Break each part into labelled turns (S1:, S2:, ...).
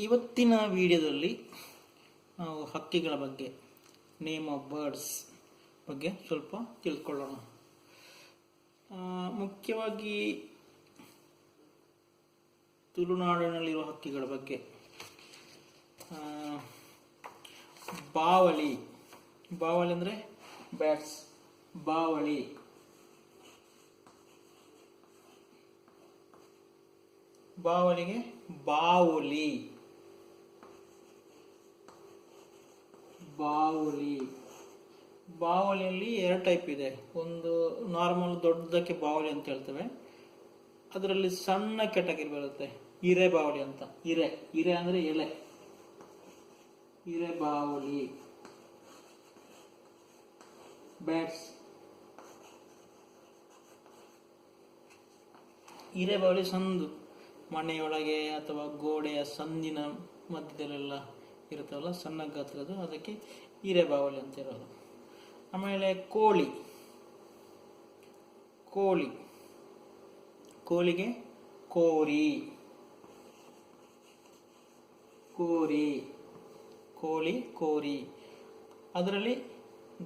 S1: ಇವತ್ತಿನ ವಿಡಿಯೋದಲ್ಲಿ ನಾವು ಹಕ್ಕಿಗಳ ಬಗ್ಗೆ, ನೇಮ್ ಆಫ್ ಬರ್ಡ್ಸ್ ಬಗ್ಗೆ ಸ್ವಲ್ಪ ತಿಳ್ಕೊಳ್ಳೋಣ. ಮುಖ್ಯವಾಗಿ ತುಳುನಾಡಿನಲ್ಲಿರುವ ಹಕ್ಕಿಗಳ ಬಗ್ಗೆ. ಬಾವಲಿ ಅಂದರೆ ಬ್ಯಾಟ್ಸ್. ಬಾವಲಿಗೆ ಬಾವಲಿಯಲ್ಲಿ ಎರಡು ಟೈಪ್ ಇದೆ. ಒಂದು ನಾರ್ಮಲ್ ದೊಡ್ಡದಕ್ಕೆ ಬಾವಲಿ ಅಂತ ಹೇಳ್ತೇವೆ. ಅದರಲ್ಲಿ ಸಣ್ಣ ಕೆಟಗರಿ ಬರುತ್ತೆ, ಹಿರೆ ಬಾವಲಿ ಅಂತ. ಹಿರೆ ಅಂದ್ರೆ ಎಲೆ. ಹಿರೆ ಬಾವಲಿ ಬ್ಯಾಟ್ಸ್. ಹಿರೆ ಬಾವಲಿ ಸಂದು ಮನೆಯೊಳಗೆ ಅಥವಾ ಗೋಡೆಯ ಸಂದಿನ ಮಧ್ಯದಲ್ಲೆಲ್ಲ ಇರುತ್ತಲ್ಲ, ಸಣ್ಣ ಗಾತ್ರದ್ದು, ಅದಕ್ಕೆ ಹಿರೆ ಬಾವಲಿ ಅಂತ ಇರೋದು. ಆಮೇಲೆ ಕೋಳಿಗೆ ಕೋರಿ. ಅದರಲ್ಲಿ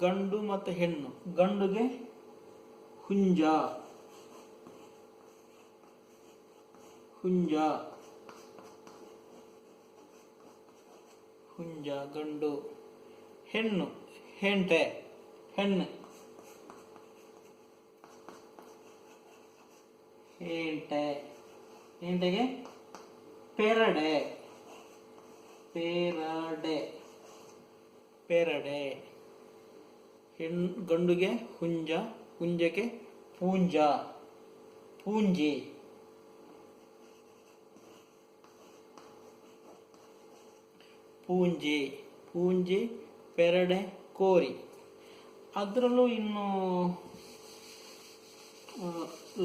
S1: ಗಂಡು ಮತ್ತು ಹೆಣ್ಣು. ಗಂಡುಗೆ ಹುಂಜ ಗಂಡು. ಹೆಣ್ಣು ಹೆಂಟೆಗೆ ಪೆರಡೆ. ಗಂಡುಗೆ ಹುಂಜಕ್ಕೆ ಪೂಂಜಿ, ಪೆರಡೆ, ಕೋರಿ. ಅದರಲ್ಲೂ ಇನ್ನು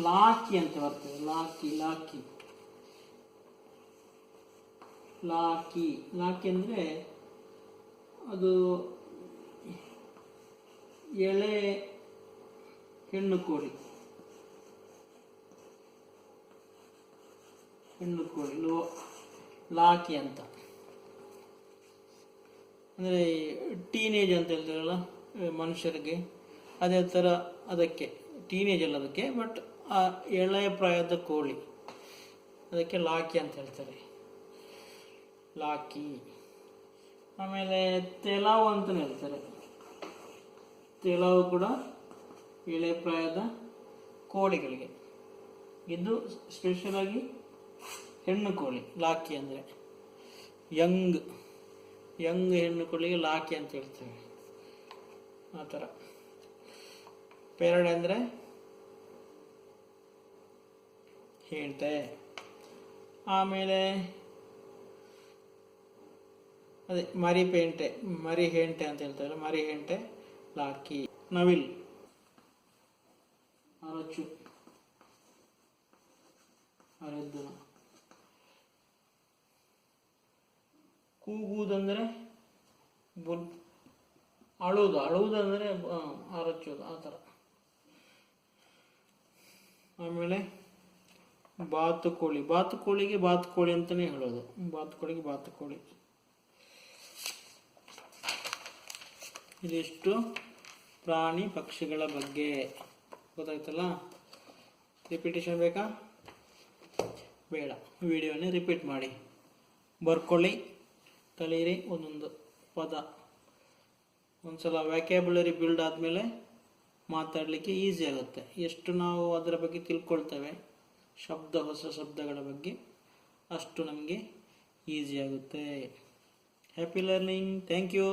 S1: ಲಾಕಿ ಅಂತ ಬರ್ತದೆ. ಲಾಕಿ ಅಂದ್ರೆ ಅದು ಎಳೆ ಹೆಣ್ಣು ಕೋಳಿ. ಲಾಕಿ ಅಂತ ಅಂದ್ರೆ ಟೀನೇಜ್ ಅಂತ ಹೇಳ್ತಾರಲ್ಲ ಮನುಷ್ಯರಿಗೆ, ಅದೇ ಥರ ಅದಕ್ಕೆ ಟೀನೇಜ್ ಅಲ್ಲ ಅದಕ್ಕೆ, ಬಟ್ ಆ ಎಳೆಯ ಪ್ರಾಯದ ಕೋಳಿ, ಅದಕ್ಕೆ ಲಾಕಿ ಅಂತ ಹೇಳ್ತಾರೆ. ಆಮೇಲೆ ತೆಲಾವು ಅಂತ ಹೇಳ್ತಾರೆ. ತೆಲಾವು ಕೂಡ ಎಳೆ ಪ್ರಾಯದ ಕೋಳಿಗಳಿಗೆ. ಇದು ಸ್ಪೆಷಲ್ ಆಗಿ ಹೆಣ್ಣು ಕೋಳಿ. ಲಾಕಿ ಅಂದರೆ ಯಂಗ್ ಹೆಣ್ಣು ಕೋಳಿಗೆ ಲಾಕಿ ಅಂತ ಹೇಳ್ತೇವೆ. ಆ ಥರ. ಪೆರಡೆ ಅಂದರೆ ಹೆಂಟೆ. ಆಮೇಲೆ ಅದೇ ಮರಿ ಹೆಂಟೆ ಅಂತ ಹೇಳ್ತಾರೆ. ಮರಿ ಹೆಂಟೆ ಲಾಕಿ. ನವಿಲ್ ಅರೆದ್ದು. ಕೂಗುವುದಂದ್ರೆ ಅಳುವುದಂದ್ರೆ ಅರಚೋದು, ಆ ಥರ. ಆಮೇಲೆ ಬಾತುಕೋಳಿಗೆ ಬಾತುಕೋಳಿ ಅಂತಾನೆ ಹೇಳೋದು. ಬಾತುಕೋಳಿ. ಇದಿಷ್ಟು ಪ್ರಾಣಿ ಪಕ್ಷಿಗಳ ಬಗ್ಗೆ ಗೊತ್ತಾಯ್ತಲ್ಲ. ರಿಪಿಟೇಷನ್ ಬೇಕಾ? ಬೇಡ. ವಿಡಿಯೋನೇ ರಿಪೀಟ್ ಮಾಡಿ, ಬರ್ಕೊಳ್ಳಿ, ಕಲೀರಿ ಒಂದೊಂದು ಪದ. ಒಂದ್ಸಲ ವ್ಯಾಕ್ಯಾಬುಲರಿ ಬಿಲ್ಡ್ ಆದಮೇಲೆ ಮಾತಾಡಲಿಕ್ಕೆ ಈಸಿ ಆಗುತ್ತೆ. ಎಷ್ಟು ನಾವು ಅದರ ಬಗ್ಗೆ ತಿಳ್ಕೊಳ್ತೇವೆ, ಹೊಸ ಶಬ್ದಗಳ ಬಗ್ಗೆ, ಅಷ್ಟು ನಮಗೆ ಈಸಿ ಆಗುತ್ತೆ. Happy learning. Thank you.